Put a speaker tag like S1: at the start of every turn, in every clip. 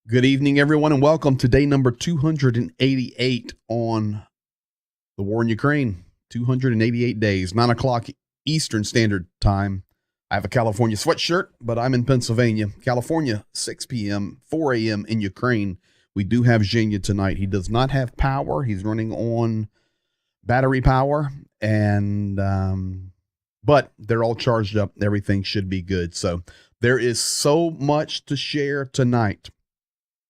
S1: Good evening, everyone, and welcome to day number 288 on the war in Ukraine. 288 days, 9 o'clock Eastern Standard Time. I have a California sweatshirt, but I'm in Pennsylvania. California, 6 p.m., 4 a.m. in Ukraine. We do have Zhenya tonight. He does not have power. He's running on battery power, and but they're all charged up. Everything should be good. So there is so much to share tonight.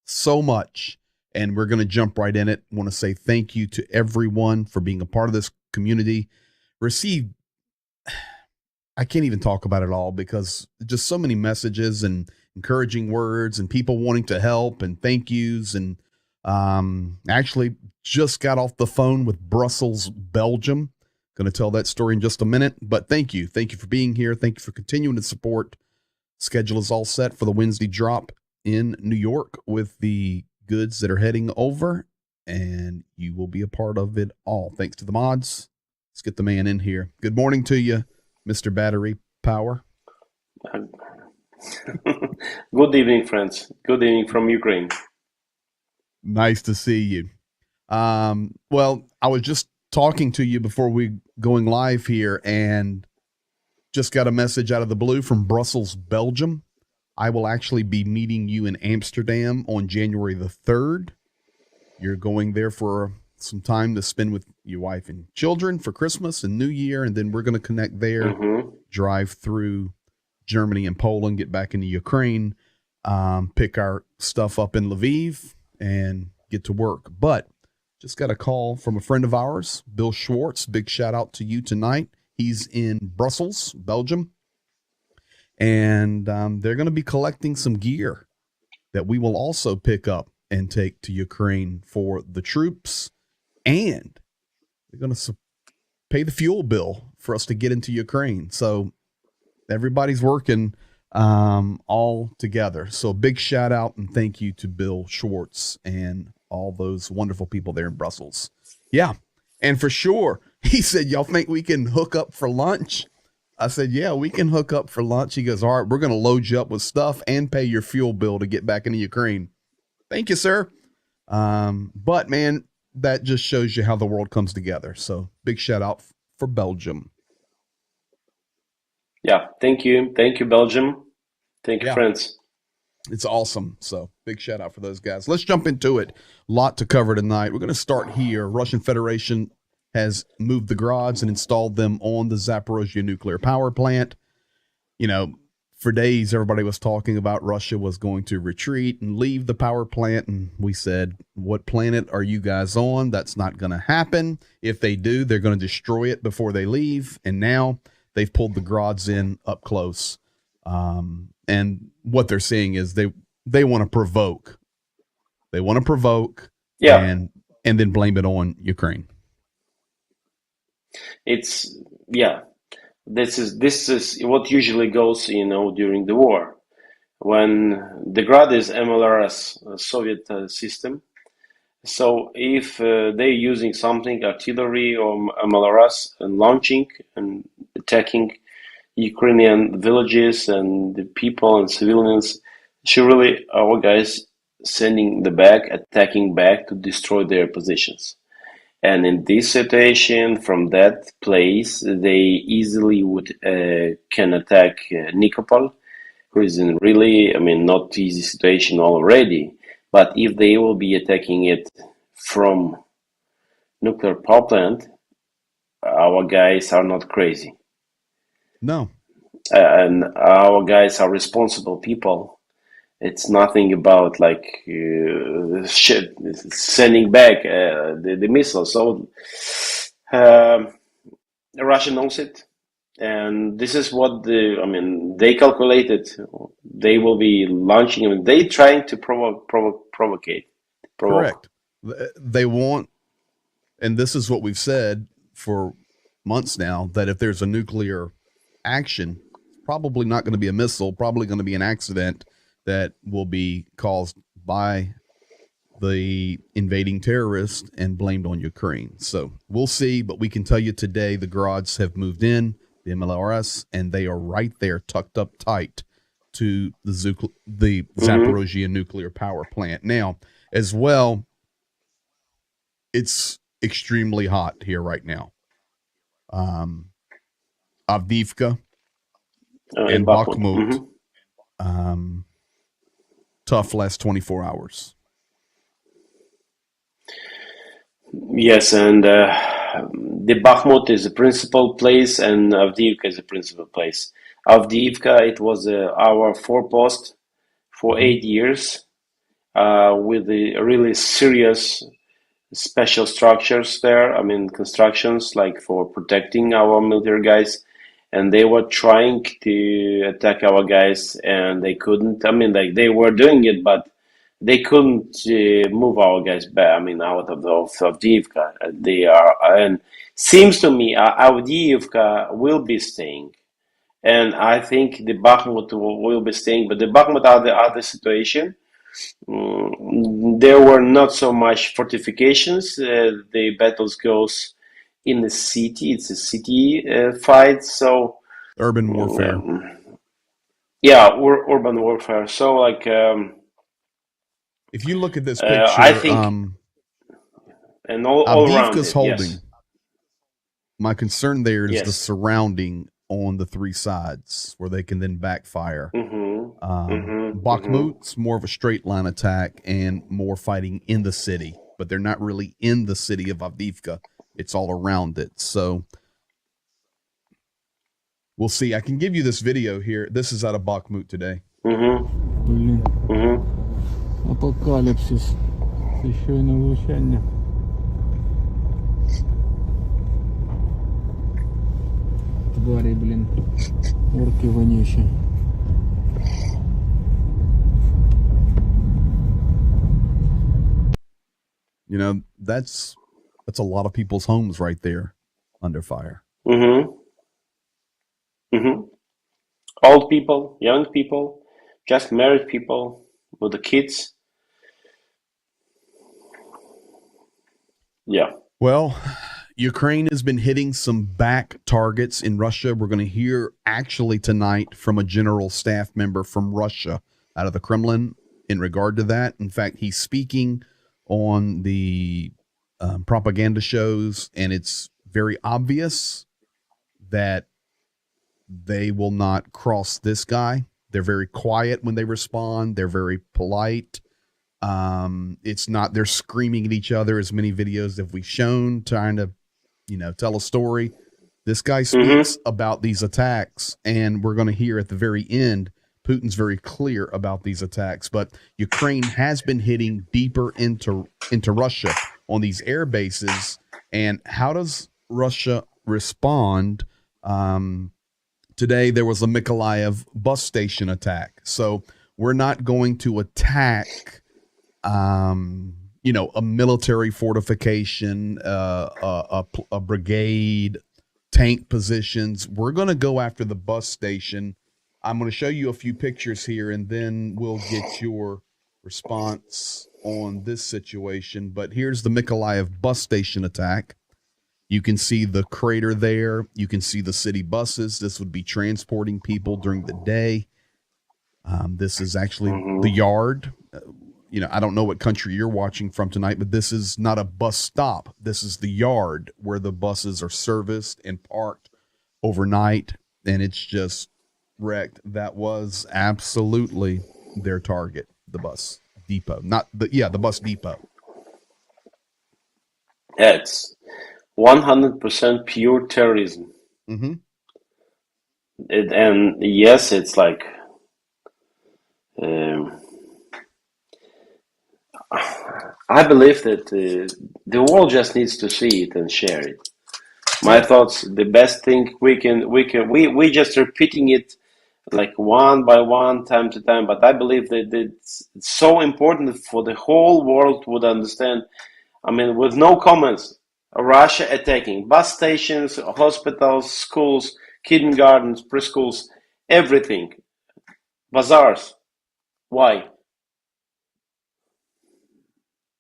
S1: So much, and we're going to jump right in it. I want to say thank you to everyone for being a part of this community. I can't even talk about it all because just so many messages and encouraging words and people wanting to help and thank yous. And actually just got off the phone with Brussels, Belgium. Going to tell that story in just a minute, but thank you. Thank you for being here. Thank you for continuing to support. Schedule is all set for the Wednesday drop in New York with the goods that are heading over, and you will be a part of it all. Thanks to the mods. Let's get the man in here. Good morning to you, Mr. Battery Power.
S2: Good evening, friends. Good evening from Ukraine.
S1: Nice to see you. Well, I was just talking to you before we going live here, and just got a message out of the blue from Brussels, Belgium. I will actually be meeting you in Amsterdam on January the 3rd. You're going there for some time to spend with your wife and children for Christmas and New Year, and then we're going to connect there, drive through Germany and Poland, get back into Ukraine, pick our stuff up in Lviv, and get to work. But just got a call from a friend of ours, Bill Schwartz. Big shout out to you tonight. He's in Brussels, Belgium. And they're going to be collecting some gear that we will also pick up and take to Ukraine for the troops. And they're going to pay the fuel bill for us to get into Ukraine. So everybody's working all together. So a big shout out and thank you to Bill Schwartz and all those wonderful people there in Brussels. Yeah. And for sure, he said, y'all think we can hook up for lunch? I said, yeah, we can hook up for lunch. He goes, all right, we're going to load you up with stuff and pay your fuel bill to get back into Ukraine. Thank you, sir. But, man, that just shows you how the world comes together. So big shout out for Belgium.
S2: Yeah, thank you. Thank you, Belgium. Thank you, friends.
S1: It's awesome. So big shout out for those guys. Let's jump into it. A lot to cover tonight. We're going to start here. Russian Federation has moved the Grads and installed them on the Zaporozhye nuclear power plant. You know, for days, everybody was talking about Russia was going to retreat and leave the power plant. And we said, what planet are you guys on? That's not going to happen. If they do, they're going to destroy it before they leave. And now they've pulled the Grads in up close. And what they're saying is they want to provoke. They want to provoke and then blame it on Ukraine.
S2: This is what usually goes, during the war. When the Grad is MLRS, Soviet system. So if they're using something, artillery or MLRS, and launching and attacking Ukrainian villages and the people and civilians, our guys sending attacking back to destroy their positions. And in this situation, from that place, they easily can attack Nikopol, who is in not easy situation already. But if they will be attacking it from nuclear power plant, our guys are not crazy.
S1: No.
S2: And our guys are responsible people. It's nothing about sending back the missiles. So Russia knows it, and this is what they calculated. They will be launching. They trying to provoke.
S1: Correct. They want, and this is what we've said for months now, that if there's a nuclear action, it's probably not going to be a missile, probably going to be an accident that will be caused by the invading terrorists and blamed on Ukraine. So we'll see, but we can tell you today the Grads have moved in, the MLRS, and they are right there tucked up tight to the
S2: Mm-hmm.
S1: Zaporozhye nuclear power plant. Now, as well, it's extremely hot here right now. Um, Avdiivka
S2: In
S1: and
S2: Bakhmut.
S1: Bakhmut,
S2: Mm-hmm.
S1: um, tough last 24 hours.
S2: Yes, and the Bakhmut is the principal place, and Avdiivka is the principal place. Avdiivka, it was our forepost for
S1: Mm-hmm.
S2: 8 years, with the really serious special structures there. I mean, constructions like for protecting our military guys, and they were trying to attack our guys, and they couldn't. I mean, like they were doing it, but they couldn't move our guys back. I mean, out of Avdiivka. They are, and seems to me, Avdiivka will be staying. And I think the Bakhmut will be staying, but the Bakhmut are the other situation. There were not so much fortifications. The battles goes in the city. It's a city fight. So
S1: Urban warfare.
S2: um, yeah, urban warfare. So like
S1: If you look at this
S2: I
S1: picture,
S2: think, and all around
S1: Avdiivka's
S2: it. Yes,
S1: holding. My concern there is the
S2: yes.
S1: surrounding on the three sides where they can then backfire.
S2: Mm-hmm. Mm-hmm. Mm-hmm.
S1: Bakhmut's more of a straight line attack and more fighting in the city, but they're not really in the city of Avdiivka. It's all around it. So we'll see. I can give you this video here. This is out of Bakhmut today.
S2: Mm-hmm.
S3: Блін,
S2: Mm-hmm.
S3: апокаліпсис. Це щойно влучання. Тварі, блін. Орки вонючі.
S1: You know, that's a lot of people's homes right there under fire.
S2: Mm-hmm. Mm-hmm. Old people, young people, just married people with the kids. Yeah.
S1: Well, Ukraine has been hitting some back targets in Russia. We're going to hear actually tonight from a general staff member from Russia out of the Kremlin in regard to that. In fact, he's speaking on the propaganda shows, and it's very obvious that they will not cross this guy. They're very quiet when they respond. They're very polite. It's not they're screaming at each other as many videos have we shown trying to, tell a story. This guy speaks
S2: Mm-hmm.
S1: about these attacks, and we're going to hear at the very end Putin's very clear about these attacks. But Ukraine has been hitting deeper into Russia on these air bases. And how does Russia respond? Today there was a Mykolaiv bus station attack. So we're not going to attack a military fortification, a brigade, tank positions. We're going to go after the bus station. I'm going to show you a few pictures here, and then we'll get your response on this situation. But here's the Mykolaiv bus station attack. You can see the crater there. You can see the city buses. This would be transporting people during the day. This is actually the
S2: Mm-hmm.
S1: yard. I don't know what country you're watching from tonight, but this is not a bus stop. This is the yard where the buses are serviced and parked overnight, and it's just wrecked. That was absolutely their target, the bus depot. Not the bus depot.
S2: It's 100% pure terrorism.
S1: Mm-hmm.
S2: And yes, it's like um, I believe that the world just needs to see it and share it. My
S1: Well,
S2: thoughts, the best thing we just repeating it like one by one, time to time. But I believe that it's so important for the whole world would understand. I mean, with no comments, Russia attacking bus stations, hospitals, schools, kindergartens, preschools, everything, bazaars. Why?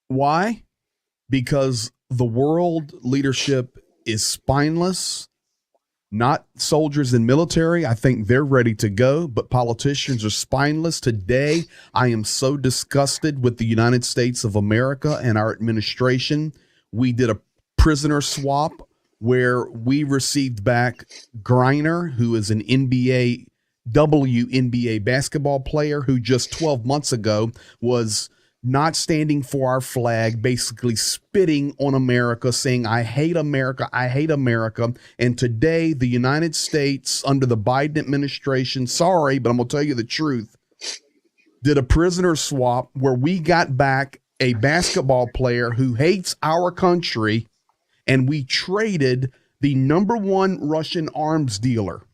S1: why? Because the world leadership is spineless. not soldiers and military. I think they're ready to go, but politicians are spineless. Today, I am so disgusted with the United States of America and our administration. We did a prisoner swap where we received back Griner, who is an WNBA basketball player who just 12 months ago was not standing for our flag, basically spitting on America, saying, I hate America, I hate America. And today, the United States, under the Biden administration, sorry, but I'm going to tell you the truth, did a prisoner swap where we got back a basketball player who hates our country, and we traded the #1 Russian arms dealer.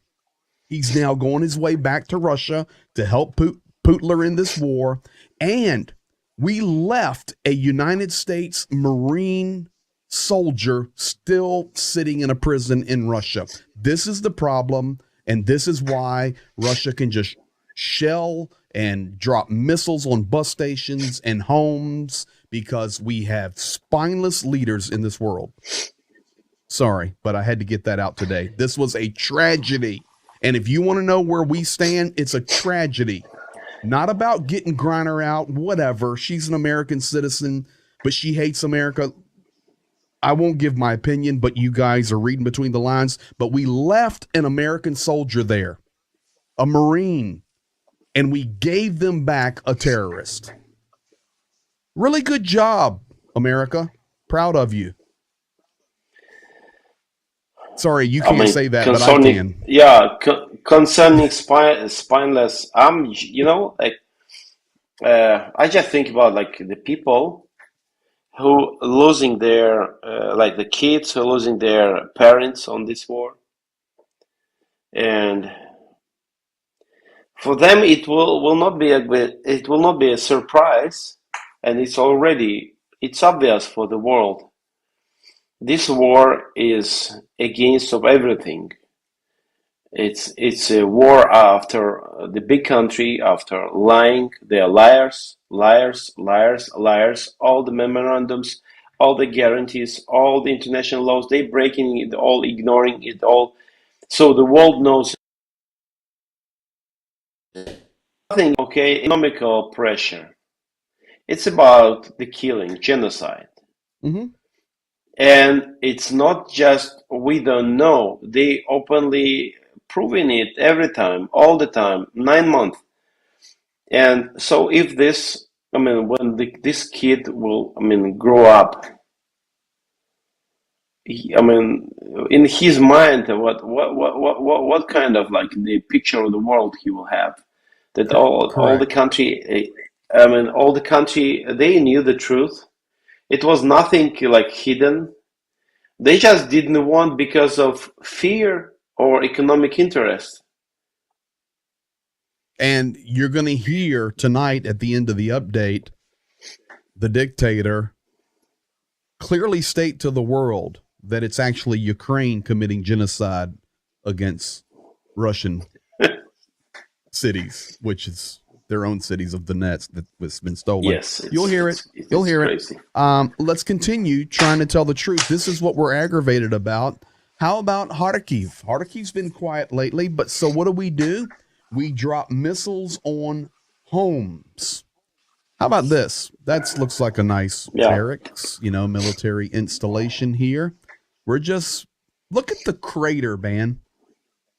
S1: He's now going his way back to Russia to help Putler in this war. And we left a United States Marine soldier still sitting in a prison in Russia. This is the problem, and this is why Russia can just shell and drop missiles on bus stations and homes, because we have spineless leaders in this world. Sorry, but I had to get that out today. This was a tragedy. And if you want to know where we stand, it's a tragedy. Not about getting Griner out, whatever. She's an American citizen, but she hates America. I won't give my opinion, but you guys are reading between the lines. But we left an American soldier there, a Marine, and we gave them back a terrorist. Really good job, America. Proud of you. Sorry, you can't say that, but I can.
S2: Yeah, concerning spineless, I just think about like the people who losing their, like the kids who are losing their parents on this war, and for them it will not be a surprise, and it's obvious for the world. This war is against of everything. It's a war after the big country, after lying. They are liars, liars, liars, liars. All the memorandums, all the guarantees, all the international laws, they breaking it all, ignoring it all. So the world knows nothing. Okay, economical pressure. It's about the killing, genocide.
S1: Mm-hmm.
S2: And it's not just we don't know. They openly proving it every time, all the time, 9 months. And so if this, when this kid will, grow up, in his mind, what kind of like the picture of the world he will have? That all the country, all the country, they knew the truth. It was nothing like hidden. They just didn't want because of fear or economic interest.
S1: And you're going to hear tonight at the end of the update, the dictator clearly state to the world that it's actually Ukraine committing genocide against Russian cities, which is their own cities of Donetsk that was been stolen.
S2: Yes,
S1: you'll hear it. You'll hear
S2: crazy.
S1: it. Let's continue trying to tell the truth. This is what we're aggravated about. How about Kharkiv? Kharkiv's been quiet lately, but so what do? We drop missiles on homes. How about this? That looks like a nice barracks, military installation here. We're just, look at the crater, man.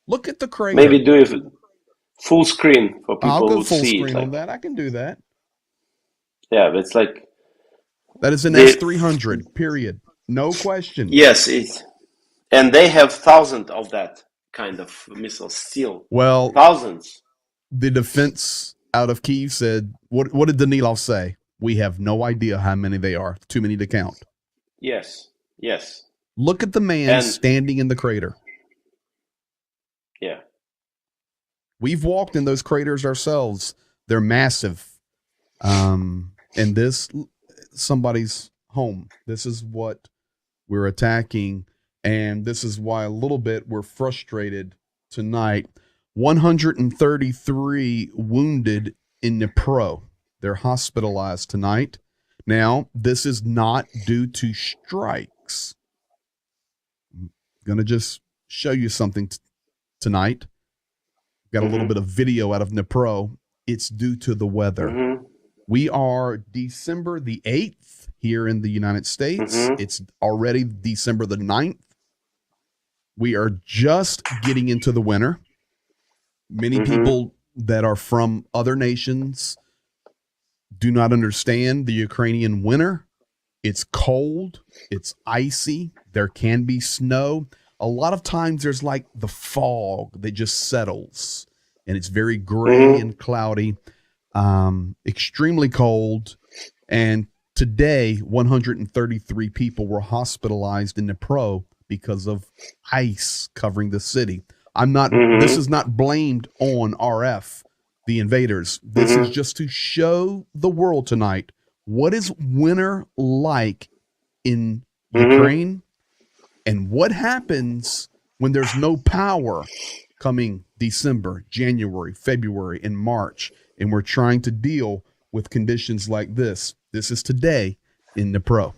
S1: Look at the crater.
S2: Maybe do it full screen for people
S1: I'll go
S2: who
S1: full
S2: see
S1: screen
S2: it.
S1: on that. I can do that.
S2: Yeah, but it's like...
S1: That is an S-300, period. No question.
S2: Yes, and they have thousands of that kind of missiles still.
S1: Well,
S2: thousands.
S1: The defense out of Kyiv said, what did Danilov say? We have no idea how many they are. Too many to count.
S2: Yes.
S1: Look at the man standing in the crater.
S2: Yeah.
S1: We've walked in those craters ourselves. They're massive. And this, somebody's home. This is what we're attacking. And this is why a little bit we're frustrated tonight. 133 wounded in Dnipro. They're hospitalized tonight. Now, this is not due to strikes. I'm going to just show you something tonight. Got a little bit of video out of Dnipro. It's due to the weather. We are December the 8th here in the United States. It's already December the 9th. We are just getting into the winter. Many people that are from other nations do not understand the Ukrainian winter. It's cold. It's icy. There can be snow. A lot of times there's like the fog that just settles, and it's very gray and cloudy, extremely cold. And today, 133 people were hospitalized in Dnipro because of ice covering the city. This is not blamed on RF, the invaders. This is just to show the world tonight what is winter like in Ukraine and what happens when there's no power coming December, January, February, and March. And we're trying to deal with conditions like this. This is today in Dnipro.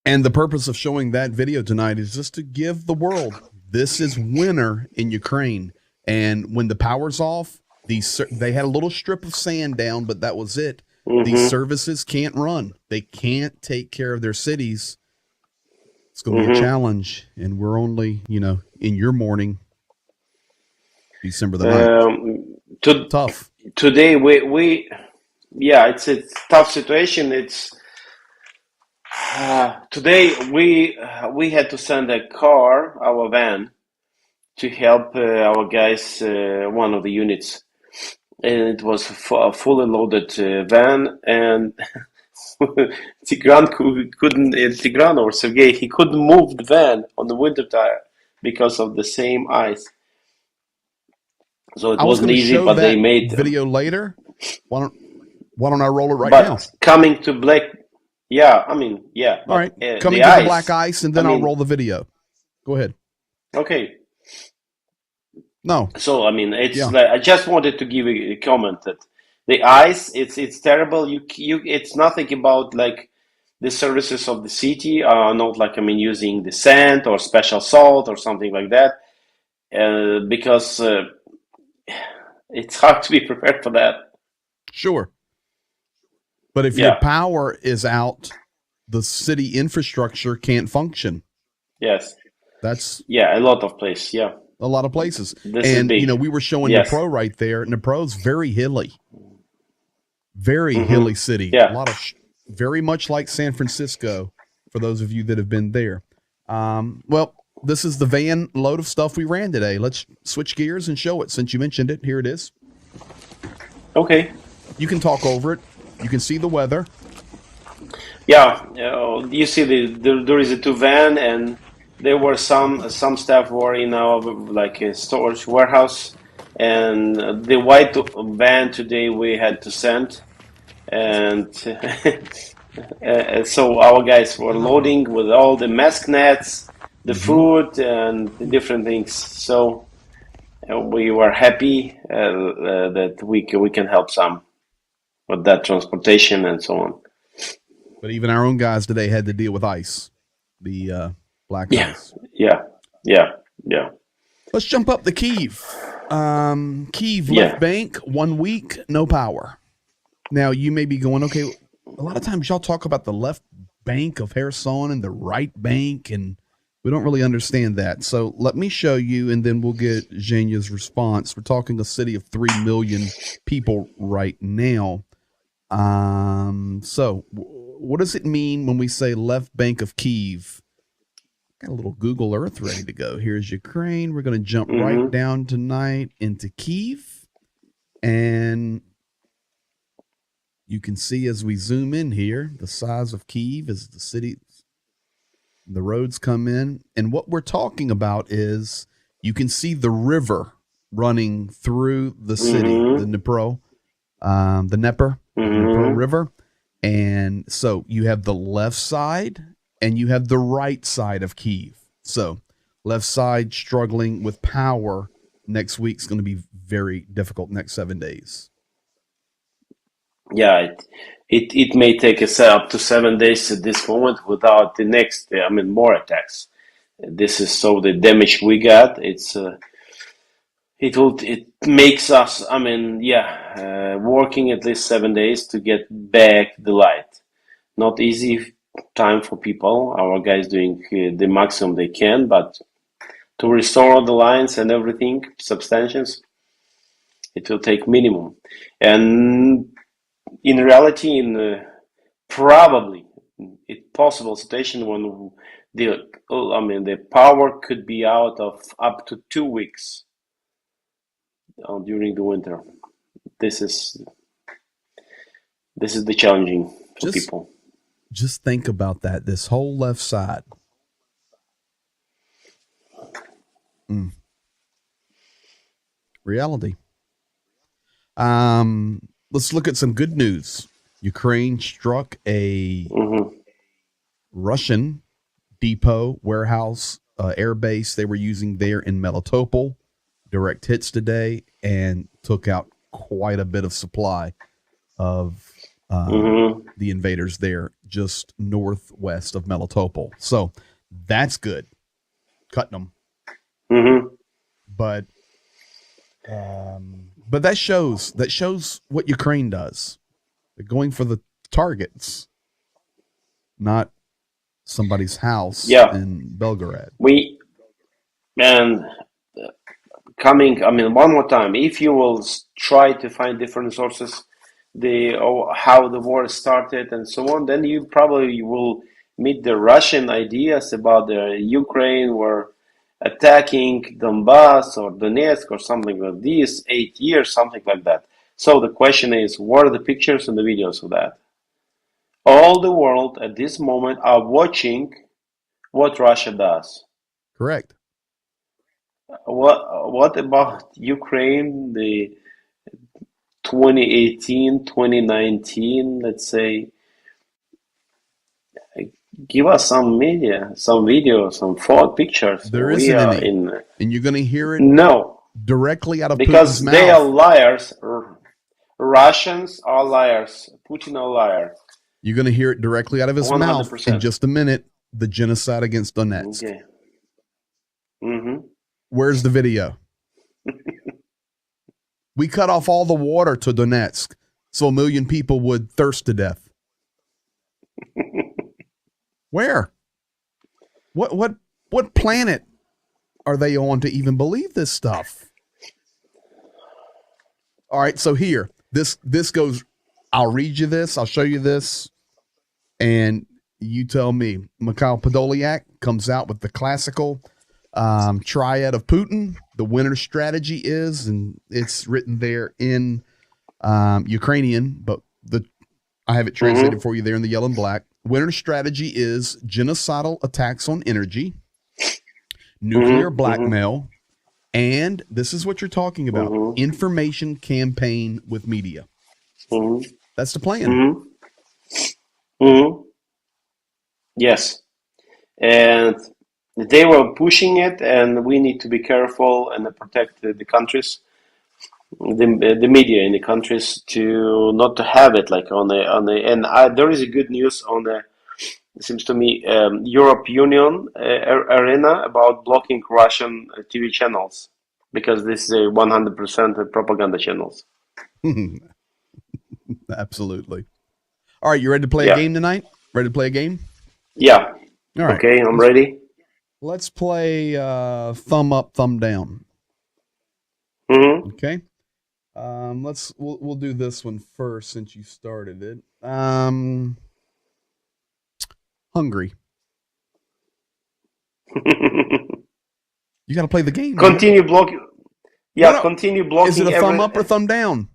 S1: And the purpose of showing that video tonight is just to give the world, this is winter in Ukraine. And when the power's off, they had a little strip of sand down, but that was it. These services can't run. They can't take care of their cities. It's going to be a challenge. And we're only, in your morning, December the 9th. Tough.
S2: Today, it's a tough situation. It's today we had to send our van, to help our guys, one of the units, and it was a fully loaded van, and Tigran or Sergey, he couldn't move the van on the winter tire because of the same ice. So it wasn't easy, but they made
S1: video later. Why don't I roll it right now?
S2: Coming to black. Yeah, all
S1: right, coming to the black ice, and then I'll roll the video. Go ahead.
S2: Okay.
S1: No.
S2: So it's like, I just wanted to give a comment that the ice, it's terrible. It's nothing about like the services of the city are not like using the sand or special salt or something like that, because it's hard to be prepared for that.
S1: Sure. But if your power is out, the city infrastructure can't function.
S2: Yes.
S1: That's
S2: a lot of places. Yeah.
S1: A lot of places.
S2: And
S1: we were showing Dnipro right there. Dnipro's very hilly. Very hilly city.
S2: Yeah.
S1: A lot of very much like San Francisco, for those of you that have been there. Well, this is the van load of stuff we ran today. Let's switch gears and show it. Since you mentioned it, here it is.
S2: Okay.
S1: You can talk over it. You can see the weather.
S2: Yeah, you see, there is a two van, and there were some staff were in our like a storage warehouse, and the white van today we had to send, and so our guys were loading with all the mask nets, the food, and the different things. So we were happy that we can help some with that transportation and so on.
S1: But even our own guys today had to deal with ice, the black ice.
S2: Yeah.
S1: Let's jump up to Kyiv. Kyiv left bank 1 week, no power. Now you may be going, okay. A lot of times y'all talk about the left bank of Kherson and the right bank, and we don't really understand that. So let me show you, and then we'll get Zhenya's response. We're talking a city of 3 million people right now. So what does it mean when we say left bank of Kyiv? Got a little Google Earth ready to go. Here's Ukraine. We're going to jump right down tonight into Kyiv. And you can see as we zoom in here, the size of Kyiv as the city, the roads come in. And what we're talking about is you can see the river running through the city, the Dnipro, the Dnieper River. And so you have the left side and you have the right side of Kyiv. So left side struggling with power next week's going to be very difficult next 7 days.
S2: Yeah, it may take us up to 7 days at this moment without the next, more attacks. This is so the damage we got. It makes us, working at least 7 days to get back the light. Not easy time for people. Our guys doing the maximum they can, but to restore the lines and everything, substantions, it will take minimum. And in reality, probably a possible situation when the power could be out of up to 2 weeks during the winter. This is the challenging for people.
S1: Just think about that. This whole left side. Reality. Let's look at some good news. Ukraine struck a Russian depot, warehouse, air base they were using there in Melitopol. Direct hits today and took out quite a bit of supply of the invaders there just northwest of Melitopol. So that's good. Cutting them. But that shows what Ukraine does. They're going for the targets, not somebody's house in Belgorod.
S2: One more time, if you will try to find different sources, how the war started and so on, then you probably will meet the Russian ideas about the Ukraine were attacking Donbass or Donetsk or something like this, 8 years, something like that. So the question is, what are the pictures and the videos of that? All the world at this moment are watching what Russia does.
S1: Correct.
S2: What about Ukraine, the 2018, 2019, let's say? Give us some media, some video, some pictures.
S1: There isn't any. And you're going to hear it directly out of
S2: because
S1: Putin's mouth.
S2: They are liars. Russians are liars. Putin are liar.
S1: You're going to hear it directly out of his
S2: 100%.
S1: mouth in just a minute. The genocide against Donetsk.
S2: Okay.
S1: Where's the video? We cut off all the water to Donetsk so 1 million people would thirst to death. Where? What planet are they on to even believe this stuff? All right, so here, this goes, I'll read you this, I'll show you this, and you tell me. Mikhail Podolyak comes out with the classical triad of Putin. The winner strategy is, and it's written there in Ukrainian, but I have it translated for you there in the yellow and black. Winner strategy is genocidal attacks on energy, nuclear blackmail, and this is what you're talking about, information campaign with media. That's the plan.
S2: Yes. And they were pushing it, and we need to be careful and protect the countries, the media in the countries, to not to have it like on the. And there is a good news on the. It seems to me Europe Union arena about blocking Russian TV channels, because this is a 100% propaganda channels.
S1: Absolutely. All right, you ready to play a game tonight? Ready to play a game?
S2: Yeah.
S1: All right.
S2: Okay, I'm ready.
S1: Let's play thumb up, thumb down. Okay. We'll do this one first since you started it. Hungry. You got to play the game.
S2: Continue blocking. Yeah, no. Continue blocking.
S1: Is it a thumb up or thumb down?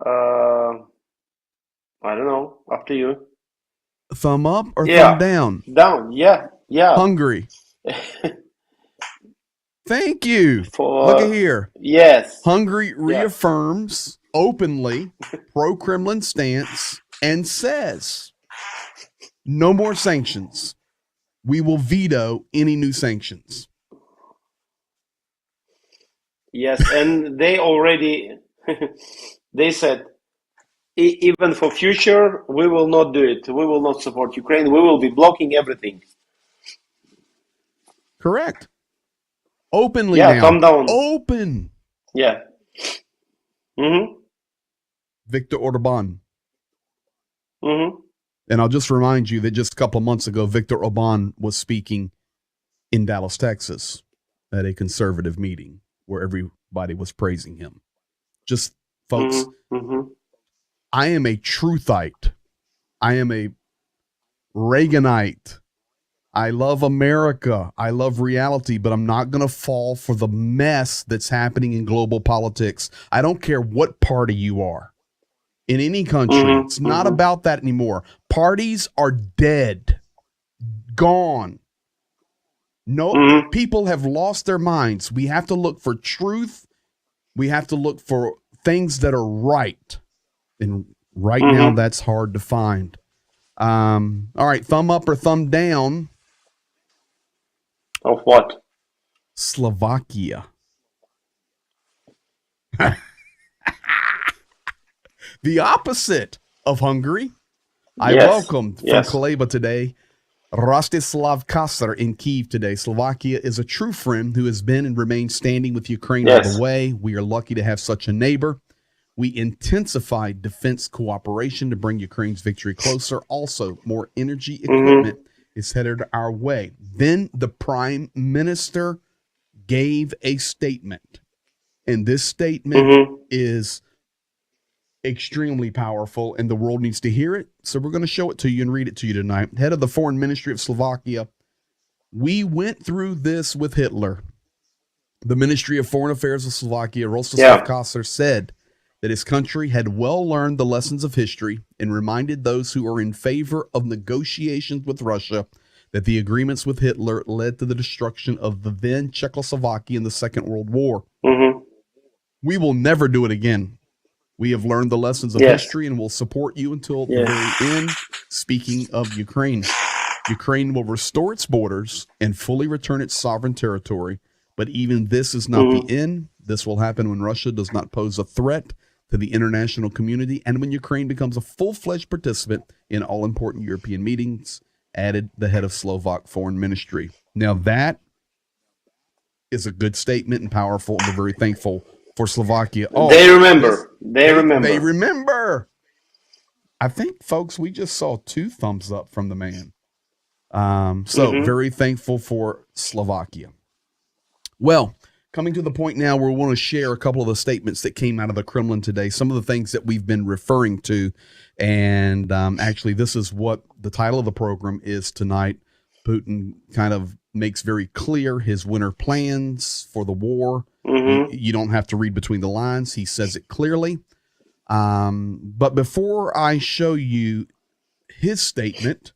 S2: I don't know. Up to you.
S1: Thumb up or thumb down?
S2: Down. Yeah.
S1: Hungry. Thank you. Look at here.
S2: Yes.
S1: Hungary reaffirms openly pro-Kremlin stance and says, no more sanctions. We will veto any new sanctions.
S2: Yes, and they already, they said, even for future, we will not do it. We will not support Ukraine. We will be blocking everything.
S1: Correct. Openly now.
S2: Calm down.
S1: Open.
S2: Yeah.
S1: Viktor Orban. And I'll just remind you that just a couple of months ago, Viktor Orban was speaking in Dallas, Texas, at a conservative meeting where everybody was praising him. Just, folks, I am a truthite. I am a Reaganite. I love America. I love reality, but I'm not going to fall for the mess that's happening in global politics. I don't care what party you are in any country. It's not about that anymore. Parties are dead, gone. No, people have lost their minds. We have to look for truth. We have to look for things that are right. And right now, that's hard to find. All right, thumb up or thumb down?
S2: Of what?
S1: Slovakia. The opposite of Hungary. I welcomed from Kaleba today Rostislav Kasser in Kyiv today. Slovakia is a true friend who has been and remains standing with Ukraine all the way. We are lucky to have such a neighbor. We intensified defense cooperation to bring Ukraine's victory closer. Also, more energy equipment is headed our way. Then the prime minister gave a statement, and this statement is extremely powerful, and the world needs to hear it. So we're going to show it to you and read it to you tonight. Head of the Foreign Ministry of Slovakia: we went through this with Hitler. The Ministry of Foreign Affairs of Slovakia, Rostislav Kasser, said that his country had well learned the lessons of history and reminded those who are in favor of negotiations with Russia that the agreements with Hitler led to the destruction of the then Czechoslovakia in the Second World War. We will never do it again. We have learned the lessons of history and will support you until the very end. Speaking of Ukraine, Ukraine will restore its borders and fully return its sovereign territory. But even this is not the end. This will happen when Russia does not pose a threat to the international community and when Ukraine becomes a full-fledged participant in all important European meetings, added the head of Slovak Foreign Ministry. Now that is a good statement and powerful, and we're very thankful for Slovakia. Oh, they remember. They remember. I think, folks, we just saw 2 thumbs up from the man. Very thankful for Slovakia. Well, coming to the point now where we want to share a couple of the statements that came out of the Kremlin today, some of the things that we've been referring to. And actually, this is what the title of the program is tonight. Putin kind of makes very clear his winter plans for the war. You don't have to read between the lines. He says it clearly. But before I show you his statement,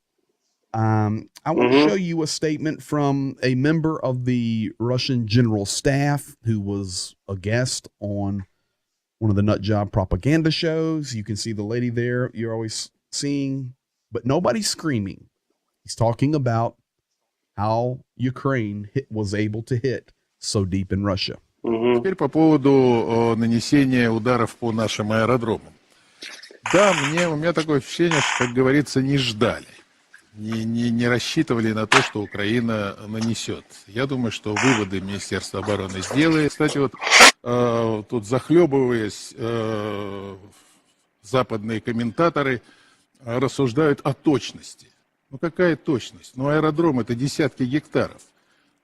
S1: I want to show you a statement from a member of the Russian general staff who was a guest on one of the nut job propaganda shows. You can see the lady there you're always seeing, but nobody's screaming. He's talking about how Ukraine was able to hit so deep in Russia.
S4: Теперь по поводу нанесения ударов по нашим аэродромам. Да, у меня такое впечатление, что, как говорится, не ждали. Не рассчитывали на то, что Украина нанесет. Я думаю, что выводы Министерства обороны сделает. Кстати, вот тут захлебываясь, западные комментаторы рассуждают о точности. Ну какая точность? Ну аэродром — это десятки гектаров.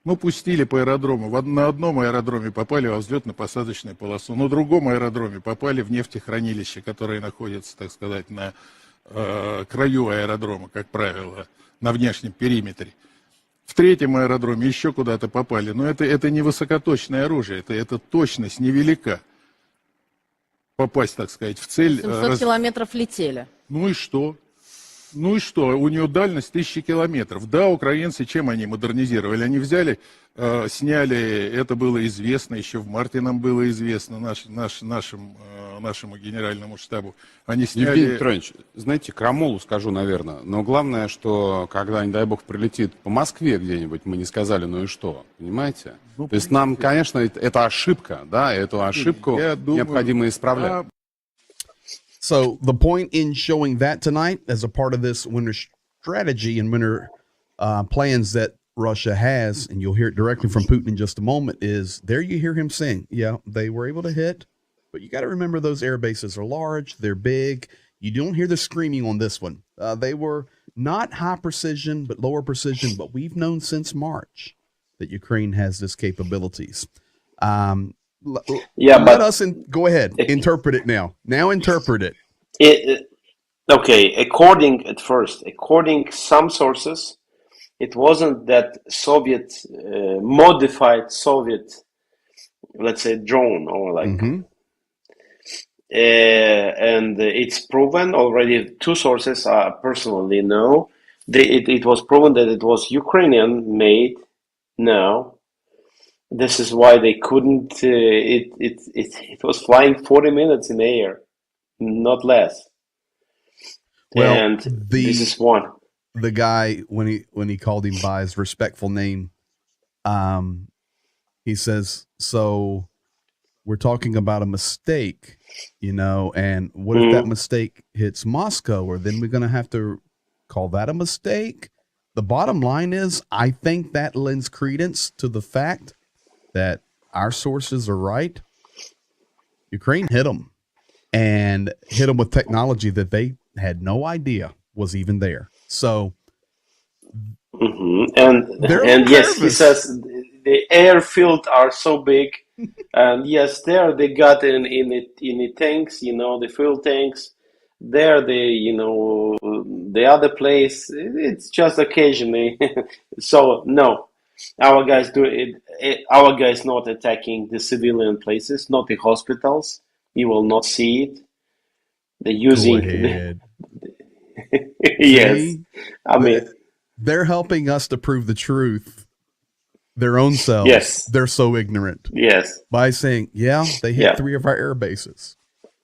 S4: Ну пустили по аэродрому. На одном аэродроме попали во взлетно-посадочную полосу, на другом аэродроме попали в нефтехранилище, которое находится, так сказать, на краю аэродрома, как правило, на внешнем периметре. В третьем аэродроме еще куда-то попали. Но это не высокоточное оружие, это точность невелика. Попасть, так сказать, в цель.
S5: 700 километров летели.
S4: Ну и что? Ну и что? У нее дальность 1000 километров. Да, украинцы чем они модернизировали? Они взяли, сняли, это было известно, еще в марте нам было известно, нашему генеральному штабу. Они сняли...
S6: Евгений Петрович, знаете, крамолу скажу, наверное, но главное, что когда, не дай бог, прилетит по Москве где-нибудь, мы не сказали, ну и что, понимаете?
S4: Ну,
S6: то есть нам, конечно, это ошибка, да, эту ошибку необходимо исправлять.
S1: So the point in showing that tonight as a part of this winter strategy and winter plans that Russia has, and you'll hear it directly from Putin in just a moment, is there you hear him saying, yeah, they were able to hit, but you got to remember those air bases are large, they're big. You don't hear the screaming on this one. They were not high precision, but lower precision, but we've known since March that Ukraine has this capabilities. Let us go ahead, interpret it now. Now interpret it.
S2: Okay, according some sources, it wasn't that Soviet modified Soviet, let's say, drone or like, and it's proven already. Two sources I personally know. It was proven that it was Ukrainian made. Now. This is why they couldn't. It was flying 40 minutes in the air, not less.
S1: Well,
S2: and this is one.
S1: The guy when he called him by his respectful name, he says, "So we're talking about a mistake, and what if that mistake hits Moscow? Or then we're going to have to call that a mistake?" The bottom line is, I think that lends credence to the fact that our sources are right. Ukraine hit them with technology that they had no idea was even there. So,
S2: and yes, he says the airfield are so big, and yes, there they got in the tanks, the fuel tanks. There, the other place, it's just occasionally. So no. Our guys do it. Our guys not attacking the civilian places, not the hospitals. You will not see it. They're using. Yes,
S1: See?
S2: I mean
S1: they're helping us to prove the truth. Their own selves.
S2: Yes,
S1: they're so ignorant.
S2: Yes,
S1: by saying, yeah, they hit 3 of our air bases.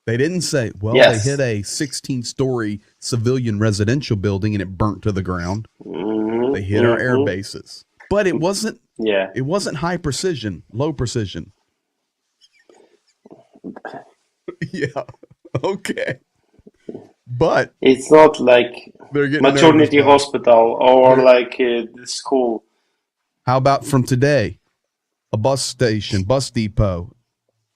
S1: They didn't say, well, they hit a 16-story civilian residential building and it burnt to the ground. They hit our air bases. But it wasn't.
S2: Yeah.
S1: It wasn't high precision, low precision. Yeah. Okay. But
S2: it's not like maternity hospital or like the school.
S1: How about from today? A bus station, bus depot,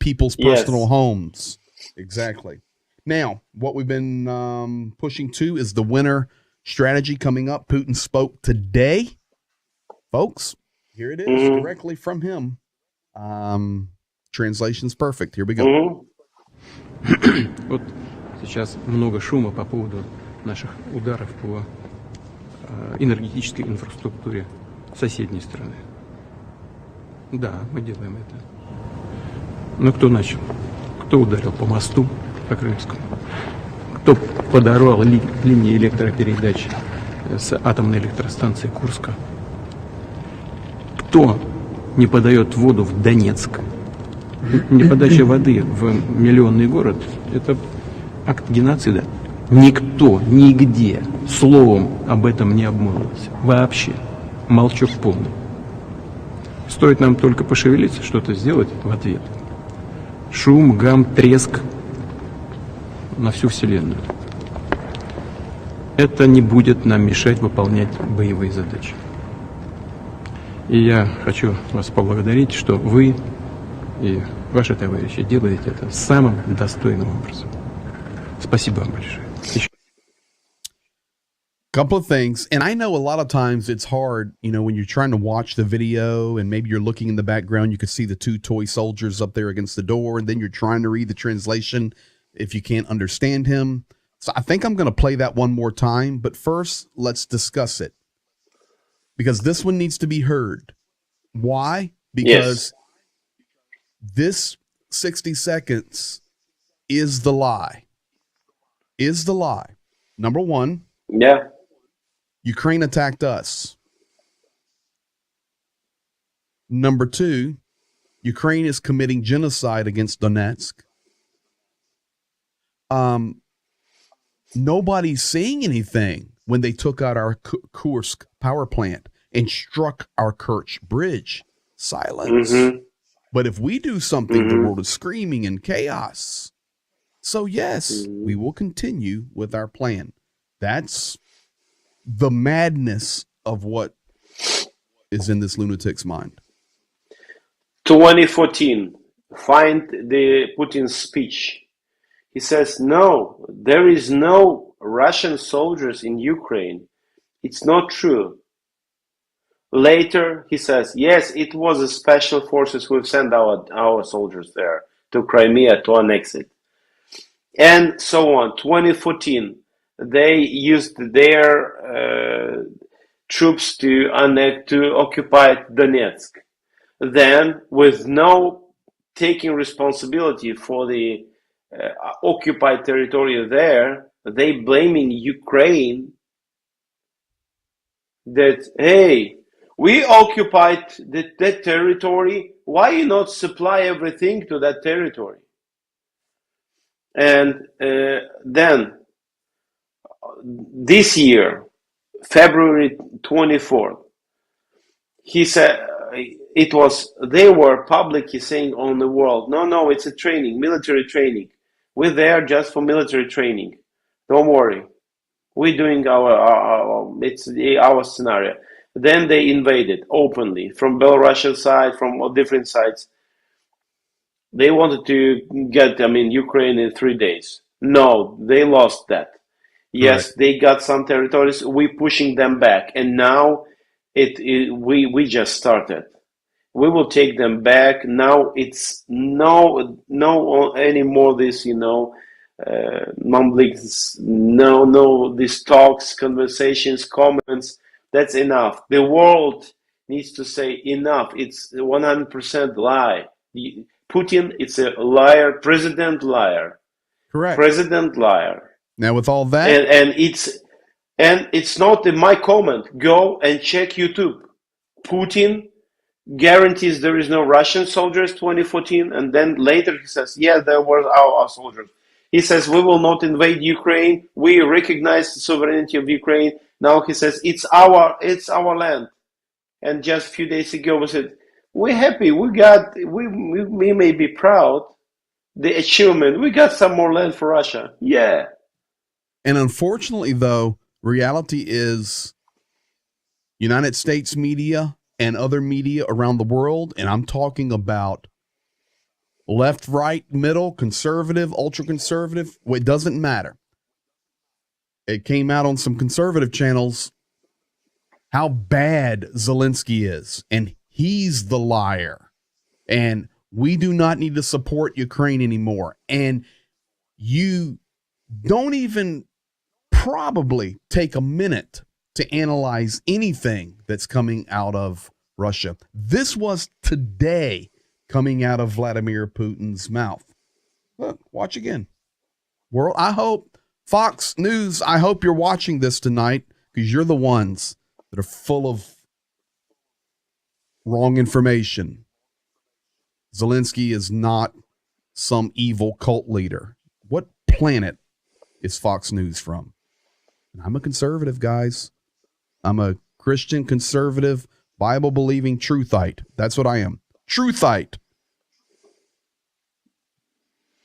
S1: people's personal homes. Exactly. Now, what we've been pushing to is the winter strategy coming up. Putin spoke today. Folks, here it is, directly from him. Translation's perfect. Here we go.
S3: Вот сейчас много шума по поводу наших ударов по энергетической инфраструктуре соседней страны. Да, мы делаем это. Но кто начал? Кто ударил по мосту, по Крымскому? Кто подорвал линии электропередач с атомной электростанции Курска? Кто не подает воду в Донецк? Неподача воды в миллионный город – это акт геноцида. Никто, нигде словом об этом не обмолвился. Вообще. Молчок полный. Стоит нам только пошевелиться, что-то сделать в ответ. Шум, гам, треск на всю Вселенную. Это не будет нам мешать выполнять боевые задачи. И я хочу вас поблагодарить, что вы и ваши товарищи делаете это самым достойным образом. Спасибо вам большое.
S1: Couple of things. And I know a lot of times it's hard, you know, when you're trying to watch the video and maybe you're looking in the background, you can see the two toy soldiers up there against the door, and then you're trying to read the translation if you can't understand him. So I think I'm going to play that one more time, but first let's discuss it because this one needs to be heard. Why? Because this 60 seconds is the lie. Is the lie. Number one.
S2: Yeah.
S1: Ukraine attacked us. Number two, Ukraine is committing genocide against Donetsk. Nobody's saying anything when they took out our Kursk power plant and struck our Kerch bridge. Silence. Mm-hmm. But if we do something, the world is screaming in chaos. So yes, we will continue with our plan. That's the madness of what is in this lunatic's mind.
S2: 2014, find the Putin's speech. He says, no, there is no Russian soldiers in Ukraine. It's not true. Later, he says, yes, it was the special forces who have sent our soldiers there to Crimea to annex it. And so on. 2014, they used their troops to occupy Donetsk. Then, with no taking responsibility for the occupied territory there, they blaming Ukraine that, hey, we occupied that territory, why you not supply everything to that territory? And then, this year, February 24th, he said, they were publicly saying on the world, no, it's a training, military training. We're there just for military training. Don't worry. We're doing our scenario. Then they invaded openly from Belarusian side, from all different sides. They wanted to get, Ukraine in 3 days. No, they lost that. Yes, right. They got some territories. We're pushing them back. And now we just started. We will take them back. Now it's no anymore this, mumblings, no, these talks, conversations, comments. That's enough. The world needs to say enough. It's 100% lie. Putin, it's a liar, president liar.
S1: Correct.
S2: President liar.
S1: Now with all that,
S2: and it's not in my comment. Go and check YouTube. Putin guarantees there is no Russian soldiers 2014, and then later he says, yeah, there were our soldiers. He says, we will not invade Ukraine. We recognize the sovereignty of Ukraine. Now he says, it's our land. And just a few days ago we said, we're happy. We may be proud. The achievement, we got some more land for Russia. Yeah.
S1: And unfortunately, though, reality is United States media and other media around the world, and I'm talking about left, right, middle, conservative, ultra-conservative, well, it doesn't matter. It came out on some conservative channels how bad Zelensky is, and he's the liar. And we do not need to support Ukraine anymore. And you don't even probably take a minute to analyze anything that's coming out of Russia. This was today coming out of Vladimir Putin's mouth. Look, watch again. World, I hope, Fox News, I hope you're watching this tonight because you're the ones that are full of wrong information. Zelensky is not some evil cult leader. What planet is Fox News from? I'm a conservative, guys. I'm a Christian conservative, Bible-believing truthite. That's what I am. Truthite.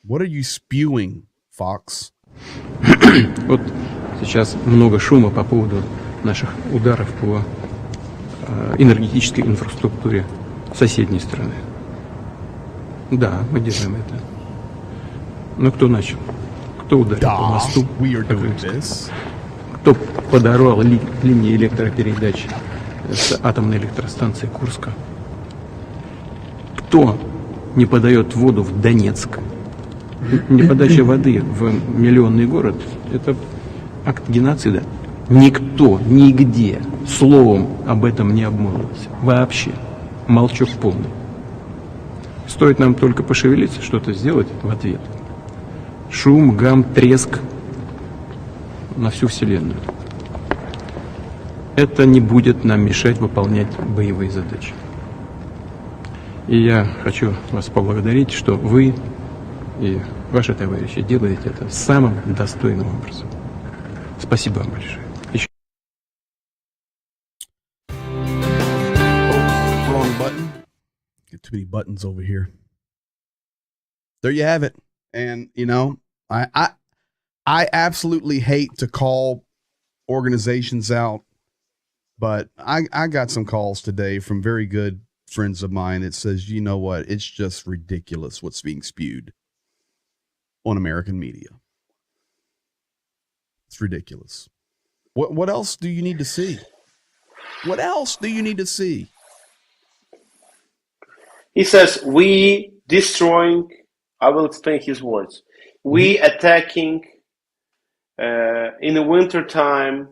S1: What are you spewing, Fox?
S3: Вот сейчас много шума по поводу наших ударов по энергетической инфраструктуре соседней страны. Да, мы делаем это. Но кто начал? Кто ударил по мосту? Кто подорвал линии электропередач с атомной электростанции Курска? Кто не подает воду в Донецк? Неподача воды в миллионный город – это акт геноцида. Никто, нигде словом об этом не обмолвился. Вообще. Молчок полный. Стоит нам только пошевелиться, что-то сделать в ответ. Шум, гам, треск на всю Вселенную. Это не будет нам мешать выполнять боевые задачи. И я хочу вас поблагодарить, что вы и ваши товарищи делаете это самым достойным образом. Спасибо вам большое.
S1: Wrong button. Get too many buttons over here. There you have it. And you know, I absolutely hate to call organizations out, but I got some calls today from very good friends of mine that says, you know what, it's just ridiculous what's being spewed on American media. It's ridiculous. What else do you need to see? What else do you need to see?
S2: He says, we destroying, I will explain his words. We attacking in the winter time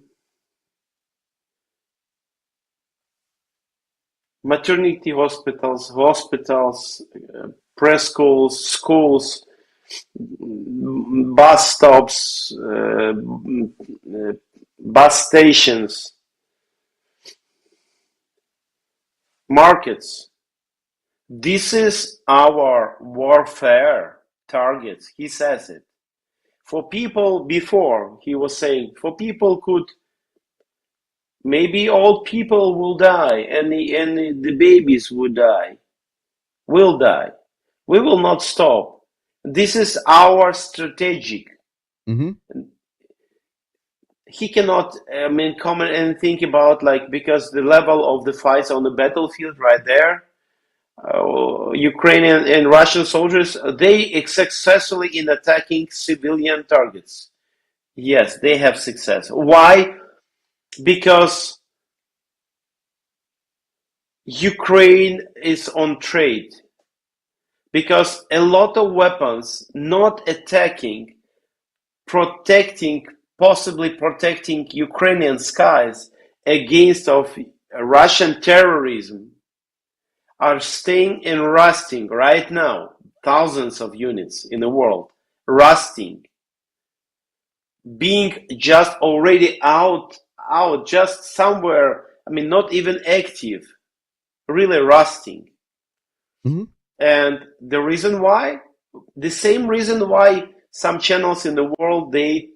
S2: maternity hospitals, preschools, schools, bus stops, bus stations, markets. This is our warfare targets. He says it. For people before, he was saying, for people could, maybe old people will die and the babies will die. We will not stop. This is our strategic.
S1: Mm-hmm.
S2: He cannot, comment and think about, like, because the level of the fights on the battlefield right there, Ukrainian and Russian soldiers, they successfully in attacking civilian targets. Yes, they have success. Why? Because Ukraine is on trade. Because a lot of weapons not attacking, possibly protecting Ukrainian skies against of Russian terrorism are staying and rusting right now. Thousands of units in the world rusting, being just already out, just somewhere. Not even active, really rusting.
S1: Mm-hmm.
S2: And the reason why, the same reason why some channels in the world they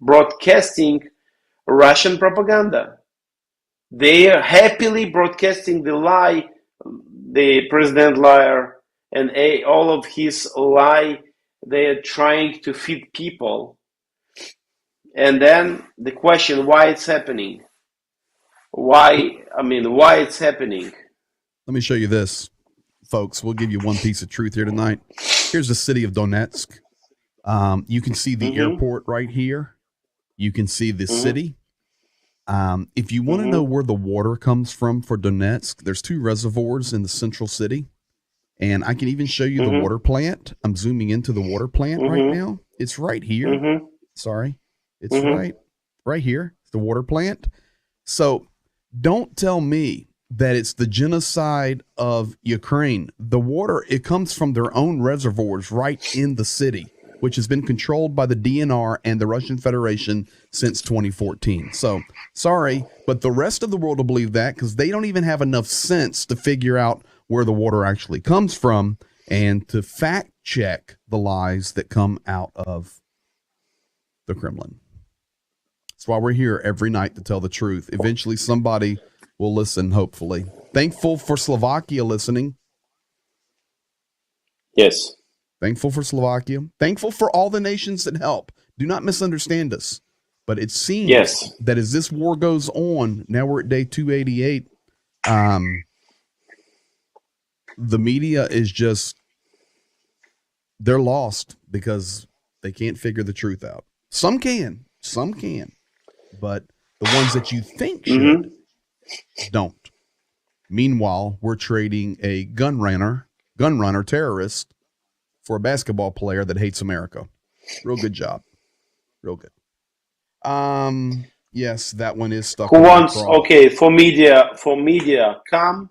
S2: broadcasting Russian propaganda. They are happily broadcasting the lie, the president liar, and all of his lie. They are trying to feed people. And then the question, why it's happening? Why it's happening?
S1: Let me show you this, folks. We'll give you one piece of truth here tonight. Here's the city of Donetsk. You can see the airport right here. You can see the city. If you want to know where the water comes from for Donetsk, there's 2 reservoirs in the central city. And I can even show you the water plant. I'm zooming into the water plant right now. It's right here. Sorry. It's right here. the water plant. So don't tell me that it's the genocide of Ukraine. The water, it comes from their own reservoirs right in the city, which has been controlled by the DNR and the Russian Federation since 2014. So sorry, but the rest of the world will believe that because they don't even have enough sense to figure out where the water actually comes from and to fact check the lies that come out of the Kremlin. That's why we're here every night to tell the truth. Eventually somebody will listen, hopefully. Thankful for Slovakia listening.
S2: Yes.
S1: Thankful for Slovakia. Thankful for all the nations that help. Do not misunderstand us. But it seems that as this war goes on, now we're at day 288, the media is just, they're lost because they can't figure the truth out. Some can, but the ones that you think should don't. Meanwhile, we're trading a gun runner terrorist for a basketball player that hates America. Real good job. Real good. Yes, that one is stuck.
S2: Who wants, okay, for media, come.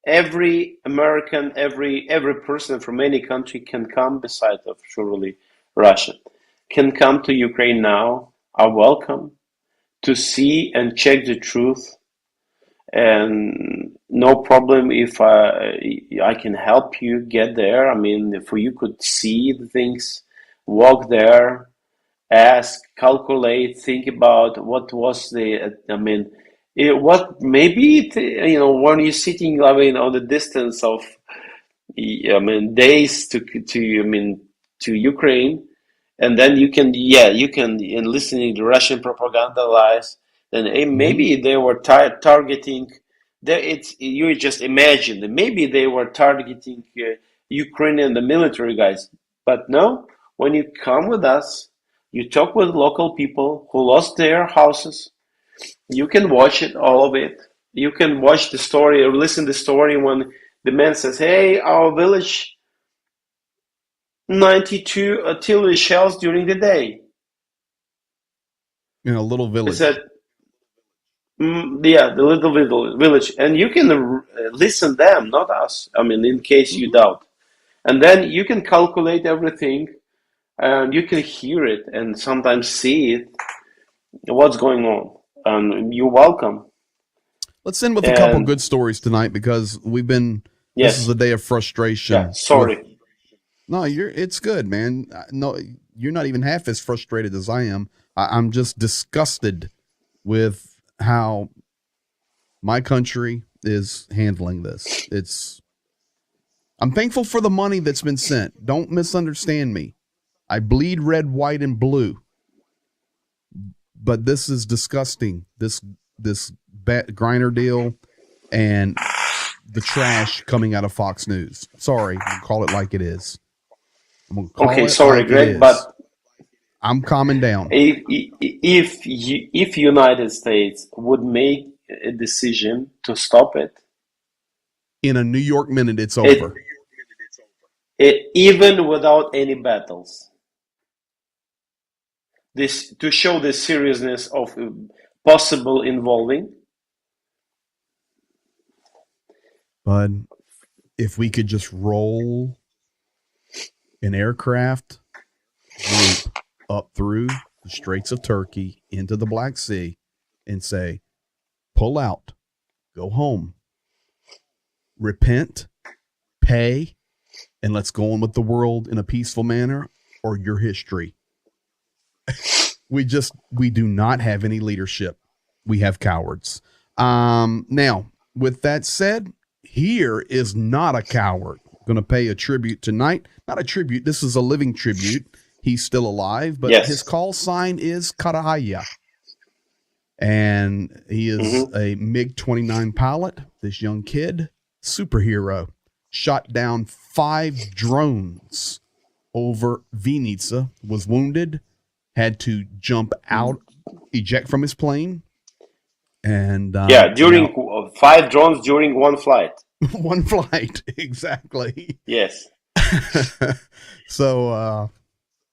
S2: Every American, every person from any country can come, besides of surely Russia, can come to Ukraine now, are welcome to see and check the truth. And no problem if I can help you get there. I mean, if you could see the things, walk there, ask, calculate, think about what was the, I mean, what maybe, when you're sitting, I mean, on the distance of, I mean, days to Ukraine, and then you can, in listening to Russian propaganda lies, then maybe they were targeting, you just imagine that maybe they were targeting Ukrainian, the military guys. But no, when you come with us, you talk with local people who lost their houses. You can watch it, all of it. You can watch the story or listen to the story when the man says, hey, our village, 92 artillery shells during the day.
S1: In a little village.
S2: He said, the little village. And you can listen them, not us. I mean, in case you doubt. And then you can calculate everything. And you can hear it and sometimes see it, what's going on. And you're welcome.
S1: Let's end with a couple good stories tonight because we've been, this is a day of frustration.
S2: Yeah, sorry.
S1: No, it's good, man. No, you're not even half as frustrated as I am. I'm just disgusted with how my country is handling this. I'm thankful for the money that's been sent. Don't misunderstand me. I bleed red, white, and blue. But this is disgusting. This Griner deal and the trash coming out of Fox News. Sorry, I'll call it like it is.
S2: Okay, sorry, Greg, but
S1: I'm calming down.
S2: If United States would make a decision to stop it,
S1: in a New York minute, it's over.
S2: Even without any battles. This to show the seriousness of possible involving.
S1: But if we could just roll an aircraft group up through the Straits of Turkey into the Black Sea and say, pull out, go home, repent, pay, and let's go on with the world in a peaceful manner, or your history. We do not have any leadership. We have cowards. Now, with that said, here is not a coward. Going to pay a tribute tonight. Not a tribute. This is a living tribute. He's still alive, but his call sign is Karahaya. And he is a MiG-29 pilot. This young kid, superhero, shot down 5 drones over Vinica, was wounded, had to jump out, eject from his plane. And
S2: during 5 drones during one flight.
S1: One flight, exactly.
S2: Yes.
S1: So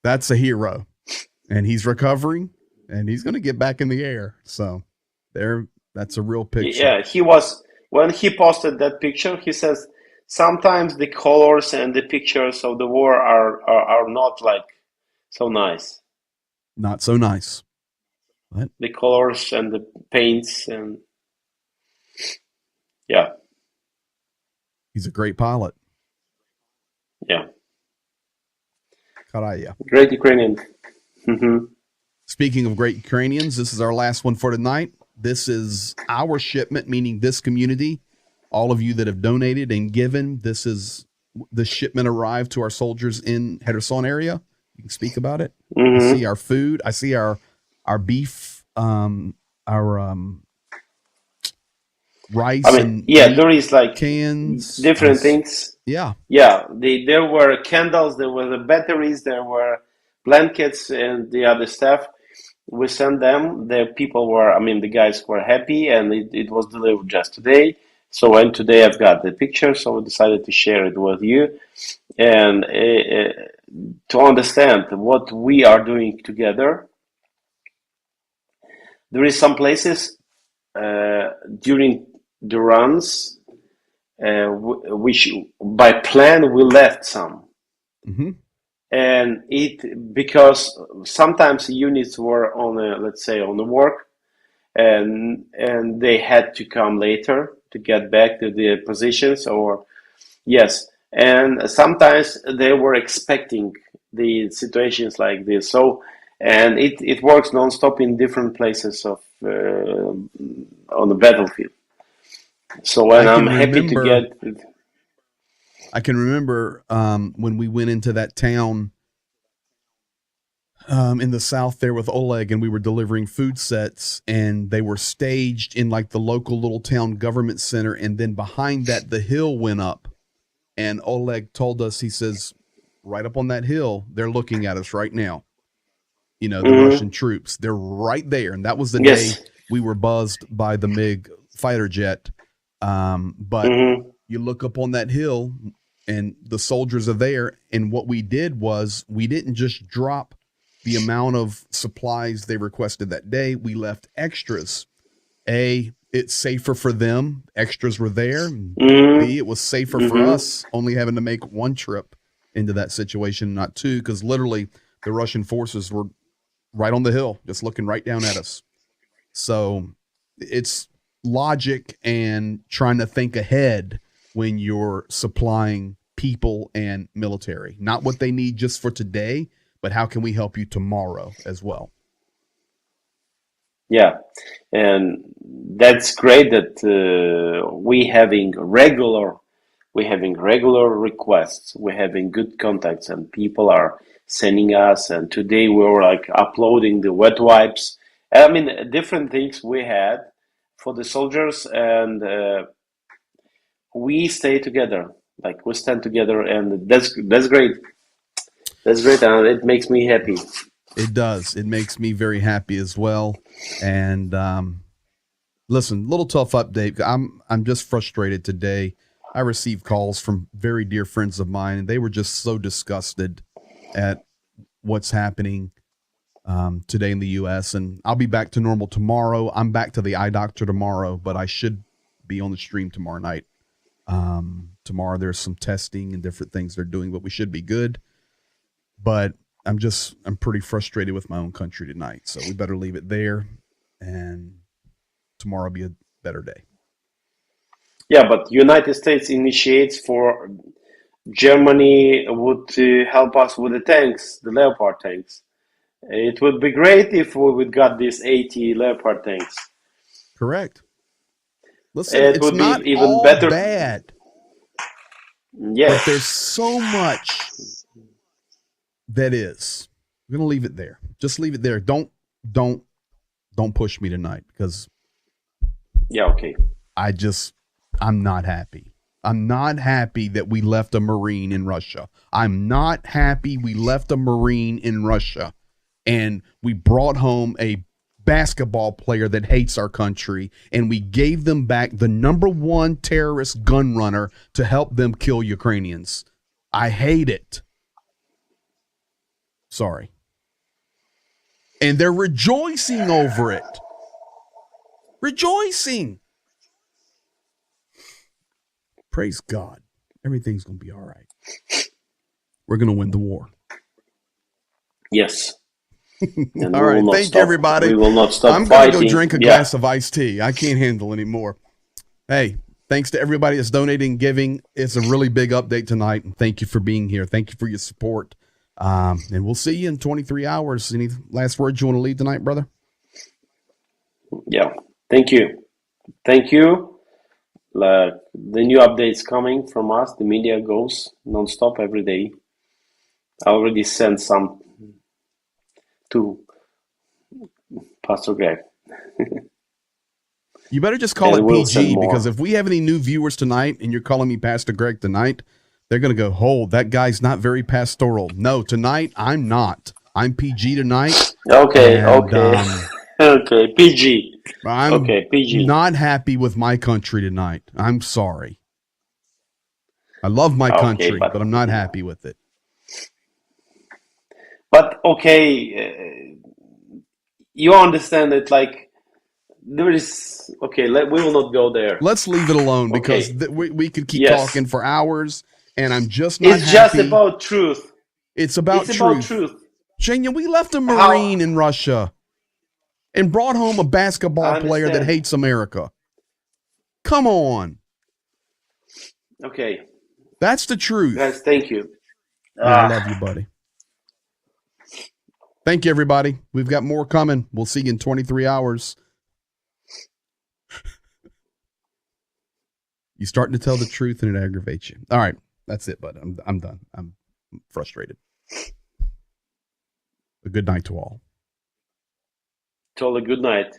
S1: that's a hero, and he's recovering. and he's going to get back in the air. So that's a real picture.
S2: Yeah, he was, when he posted that picture, he says sometimes the colors and the pictures of the war are not like so nice.
S1: Not so nice. What?
S2: The colors and the paints, and yeah,
S1: He's a great pilot.
S2: yeah,
S1: Karaya.
S2: great Ukrainian. Hmm.
S1: Speaking of great Ukrainians, this is our last one for tonight. This is our shipment, meaning this community, all of you that have donated and given. This is the shipment arrived to our soldiers in Kherson area. You can speak about it. I see our food. I see our beef, our rice.
S2: I mean,
S1: and
S2: yeah, there is like
S1: cans,
S2: different things.
S1: Yeah,
S2: Yeah, there were candles, there were the batteries, there were blankets, and the other stuff. We sent them. The people were, I mean, the guys were happy, and it was delivered just today. So, and today I've got the picture, so we decided to share it with you, and to understand what we are doing together. There is some places during the runs which by plan we left some. And it, because sometimes units were on a, let's say, on the work, and they had to come later to get back to their positions, or yes, and sometimes they were expecting the situations like this. So, and it works nonstop in different places of on the battlefield. So, and I'm happy to get.
S1: I can remember when we went into that town in the south there with Oleg, and we were delivering food sets, and they were staged in like the local little town government center. And then behind that, the hill went up, and Oleg told us, he says, right up on that hill, they're looking at us right now. You know, the Russian troops, they're right there. And that was the day we were buzzed by the MiG fighter jet. But you look up on that hill and the soldiers are there. And what we did was we didn't just drop the amount of supplies they requested that day. We left extras. A, it's safer for them. Extras were there. B, it was safer for us only having to make one trip into that situation, not two, because literally the Russian forces were right on the hill, just looking right down at us. So it's logic and trying to think ahead when you're supplying people and military, not what they need just for today, but how can we help you tomorrow as well?
S2: Yeah, and that's great that we're having regular requests. We're having good contacts, and people are sending us. And today we were like uploading the wet wipes. I mean, different things we had for the soldiers, and we stay together. Like we stand together, and that's great. That's great, and it makes me happy.
S1: It does. It makes me very happy as well. And listen, little tough update. I'm just frustrated today. I received calls from very dear friends of mine, and they were just so disgusted at what's happening today in the U.S. And I'll be back to normal tomorrow. I'm back to the eye doctor tomorrow, but I should be on the stream tomorrow night. Tomorrow there's some testing and different things they're doing, but we should be good. But I'm pretty frustrated with my own country tonight. So we better leave it there, and tomorrow will be a better day.
S2: Yeah, but United States initiates for Germany would help us with the tanks, the Leopard tanks. It would be great if we would got these 80 Leopard tanks.
S1: Correct. Listen,
S2: it
S1: it's
S2: would
S1: not
S2: be even
S1: all
S2: better.
S1: Bad.
S2: Yes.
S1: But there's so much that is. I'm going to leave it there. Just leave it there. Don't push me tonight, because
S2: okay.
S1: I'm not happy. I'm not happy that we left a Marine in Russia. I'm not happy we left a Marine in Russia and we brought home a basketball player that hates our country, and we gave them back the #1 terrorist gun runner to help them kill Ukrainians. I hate it. Sorry. And they're rejoicing over it. Rejoicing. Praise God. Everything's going to be all right. We're going to win the war.
S2: Yes. And
S1: All right. Thank you, everybody.
S2: We will not stop
S1: I'm
S2: fighting.
S1: going to go drink a glass of iced tea. I can't handle anymore. Hey, thanks to everybody that's donating and giving. It's a really big update tonight. And thank you for being here. Thank you for your support. And we'll see you in 23 hours. Any last words you want to leave tonight, brother?
S2: Yeah. Thank you. Thank you. The new updates coming from us. The media goes nonstop every day. I already sent some to Pastor Greg.
S1: You better just call
S2: And
S1: it
S2: we'll
S1: PG,
S2: send more.
S1: because if we have any new viewers tonight and you're calling me Pastor Greg tonight, they're going to go, hold, that guy's not very pastoral. No, tonight I'm not. I'm PG tonight.
S2: Okay,
S1: and,
S2: okay. Okay, PG.
S1: I'm
S2: PG.
S1: not happy with my country tonight. I'm sorry. I love my country, but I'm not happy with it.
S2: But okay, you understand that, like, there is, okay, we will not go there.
S1: Let's leave it alone, because
S2: Okay.
S1: we could keep talking for hours, and I'm just not
S2: It's
S1: happy.
S2: just about truth.
S1: It's about truth. Shania, we left a Marine in Russia and brought home a basketball player that hates America. Come on.
S2: Okay.
S1: That's the truth.
S2: Guys, thank you.
S1: I love you, buddy. Thank you, everybody. We've got more coming. We'll see you in 23 hours. You're starting to tell the truth, and it aggravates you. All right. That's it, bud. I'm done. I'm frustrated. A good night to all.
S2: Totally good night.